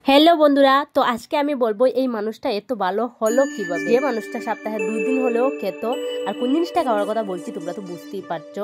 Hello বন্ধুরা, তো আজকে আমি বলবো এই মানুষটা এত ভালো হলো কিভাবে। যে মানুষটা সপ্তাহে 2 দিন হলেও খেত, আর কোন জিনিসটা খাওয়ার কথা বলছি তোমরা তো বুঝতেই পারছো।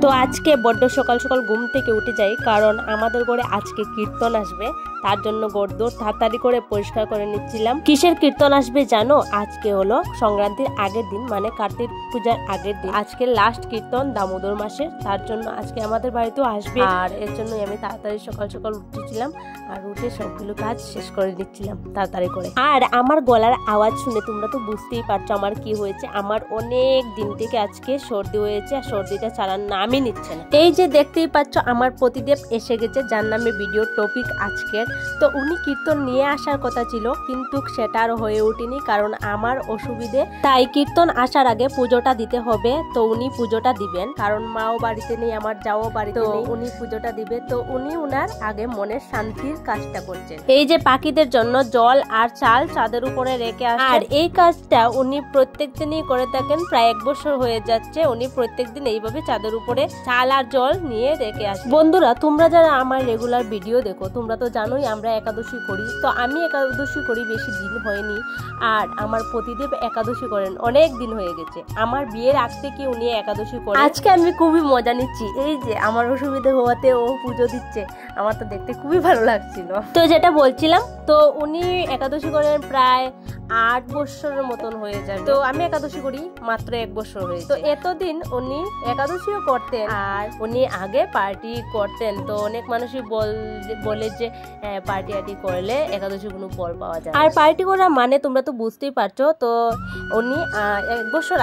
তো আজকে বড্ড সকাল সকাল ঘুম থেকে উঠে যাই, কারণ আমাদের ঘরে আজকে কীর্তন আসবে। তার জন্য গড়দৌড় তাড়াতাড়ি করে পরিষ্কার করে নিচ্ছিলাম। কিসের কীর্তন আসবে জানো? আজকে হলো সংক্রান্তির আগের দিন, মানে কার্তিক পূজার আগের দিন। আজকে লাস্ট কীর্তন দামোদর মাসের, তার জন্য আজকে আমাদের বাড়িতেও আসবে। আর এর জন্যই আমি তাড়াতাড়ি সকাল সকাল উঠেছিলাম, আর উঠে সবগুলো কাজ শেষ করে দিচ্ছিলাম তাড়াতাড়ি করে। আর আমার গলার আওয়াজ শুনে তোমরা তো বুঝতেই পারছো আমার কি হয়েছে। আমার অনেক দিন থেকে আজকে সর্দি হয়েছে, আর সর্দিটা চালার নামই নিচ্ছে না। এই যে দেখতেই পাচ্ছ আমার প্রতিদেব এসে গেছে, যার নামে ভিডিও টপিক আজকের। তো উনি কীর্তন নিয়ে আসার কথা ছিল, কিন্তু সেটা আর হয়ে ওঠেনি, কারণ আমার অসুবিধে। তাই কীর্তন আসার আগে পুজোটা দিতে হবে। তো উনি পুজোটা দিবেন, কারণ মাও বাড়িতে নেই, আমার যাও বাড়িতে নেই, উনি পুজোটা দিবে। তো উনি উনার আগে মনের শান্তির কাজটা করছেন। এই যে পাখিদের জন্য জল আর চাল চাঁদের উপরে রেখে আসেন, আর এই কাজটা উনি প্রত্যেক দিনই করে থাকেন। প্রায় 1 বছর হয়ে যাচ্ছে উনি প্রত্যেকদিন এইভাবে চাঁদের উপরে চাল আর জল নিয়ে রেখে আসেন। বন্ধুরা, তোমরা যারা আমার রেগুলার ভিডিও দেখো তোমরা তো জানোই আমরা একাদশী করি। তো আমি একাদশী করি বেশি দিন হয়নি, আর আমার প্রতিদেব একাদশী করেন অনেক দিন হয়ে গেছে। আমার বিয়ের আগ থেকে উনি একাদশী করেন। আজকে আমি খুবই মজা নিচ্ছি। এই যে আমার অসুবিধা হওয়াতে ও পুজো দিচ্ছে, আমার তো দেখতে খুবই ভালো লাগছিল। তো যেটা বলছিলাম, তো উনি একাদশী করেন প্রায় 8 বছরের মতন হয়ে যায়। তো আমি একাদশী করি মাত্র 1 বছর হয়েছে। তো এতদিন উনি একাদশীও করতেন, আর উনি আগে পার্টি করতেন। তো অনেক মানুষই বলে যে পার্টি আর্টি করলে একাদশী কোনো ফল পাওয়া যায়। আর পার্টি করা মানে তোমরা তো বুঝতেই পারছো। তো উনি 1 বছর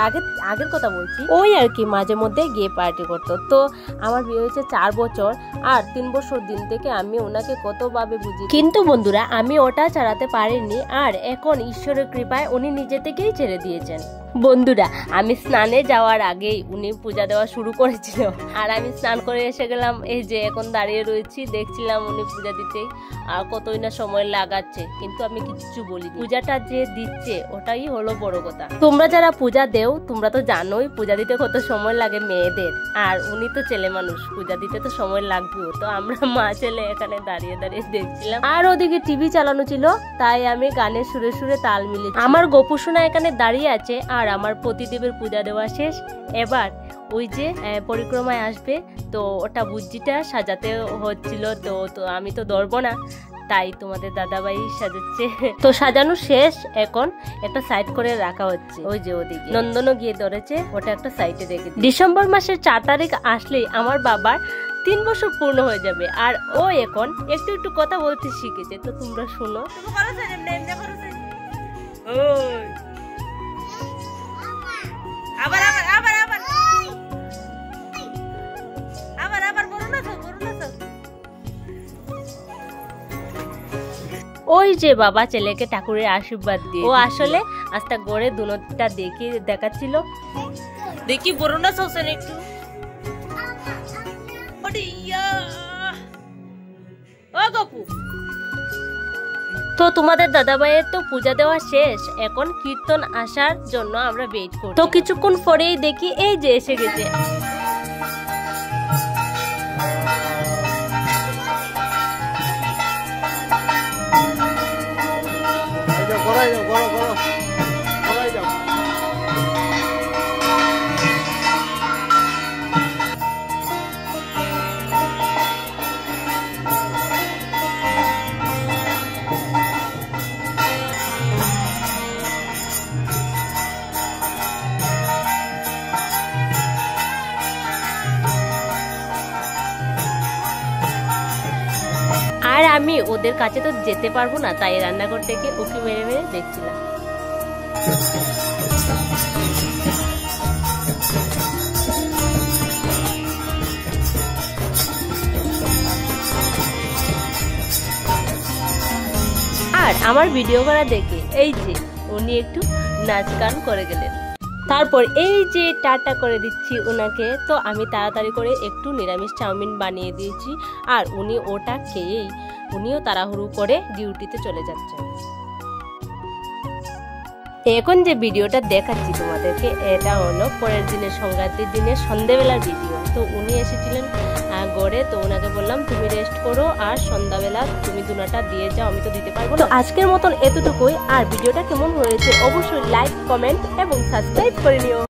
আগের কথা বলছি, ওই আর কি মাঝে মধ্যে গিয়ে পার্টি করতো। তো আমার বিয়ে হয়েছে 4 বছর, আর 3 বছর দিন থেকে আমি ওনাকে কতভাবে বুঝি, কিন্তু বন্ধুরা আমি ওটা ছাড়াতে পারিনি। আর এখন ঈশ্বরের কৃপায় উনি নিজে থেকেই ছেড়ে দিয়েছেন। বন্ধুরা, আমি স্নানে যাওয়ার আগেই উনি পূজা দেওয়া শুরু করেছিল, আর আমি স্নান করে এসে গেলাম। এই যে এখন দাঁড়িয়ে রয়েছি, দেখছিলাম উনি পূজা দিতেই আর কতই না সময় লাগাচ্ছে, কিন্তু আমি কিচ্ছু বলি। পূজাটা যে দিচ্ছে ওটাই হলো বড় কথা। তোমরা যারা পূজা দেও তোমরা তো জানোই পূজা দিতে কত সময় লাগে মেয়েদের, আর উনি তো ছেলে মানুষ, পূজা দিতে তো সময় লাগবেও। তো আমরা মা ছেলে এখানে দাঁড়িয়ে দাঁড়িয়ে দেখছিলাম, আর ওদিকে টিভি চালানো ছিল, তাই আমি গানের সুরে সুরে তাল মিলে। আমার গোপুসোনা এখানে দাঁড়িয়ে আছে, আর আমার প্রতিদেবের পূজা দেওয়া শেষ। এবার ওই যে পরিক্রমায় আসবে, তো ওটা বুজ্জিটা সাজাতে হচ্ছিল। তো আমি তো ধরবো না, তাই তোমাদের দাদাভাই সাজাচ্ছে। তো সাজানো শেষ, এখন একটা সাইড করে রাখা হচ্ছে। ওই যে ওদিকে নন্দনও গিয়ে ধরেছে, ওটা একটা সাইডে রেখে। ডিসেম্বর মাসের 4 তারিখ আসলেই আমার বাবার 3 বছর পূর্ণ হয়ে যাবে, আর ও এখন একটু একটু কথা বলতে শিখেছে। তো তোমরা শোনো। ওই যে বাবা ছেলেকে ঠাকুরের আশীর্বাদ দিয়ে, ও আসলে আস্তা গড়ে দুনোটা দেখাচ্ছিল। দেখি বরুণা সৌসেন একটু। তো তোমাদের দাদাভাইয়ের তো পূজা দেওয়া শেষ, এখন কীর্তন আসার জন্য আমরা ওয়েট করি। তো কিছুক্ষণ পরেই দেখি এই যে এসে গেছে। আর আমি ওদের কাছে তো যেতে পারবো না, তাই রান্নাঘর থেকে উঁকি মেরে মেরে দেখছিলাম। আর আমার ভিডিও করা দেখে এই যে উনি একটু নাচ গান করে গেলেন। তারপর এই যে টাটা করে দিচ্ছি ওনাকে। তো আমি তাড়াতাড়ি করে একটু নিরামিষ চাউমিন বানিয়ে দিয়েছি, আর উনি ওটা খেয়েই উনিও তাড়াহুড়ো করে ডিউটিতে চলে যাচ্ছেন। এখন যে ভিডিওটা দেখাচ্ছি তোমাদেরকে, এটা হলো পরের দিনের সংক্রান্তির দিনের সন্ধ্যেবেলার ভিডিও। তো উনি এসেছিলেন গড়ে। তো ওনাকে বললাম তুমি রেস্ট করো আর সন্ধ্যাবেলা তুমি দুনাটা দিয়ে যাও, আমি তো দিতে পারবো না। তো আজকের মতন এতটুকুই। আর ভিডিওটা কেমন হয়েছে অবশ্যই লাইক, কমেন্ট এবং সাবস্ক্রাইব করে নিও।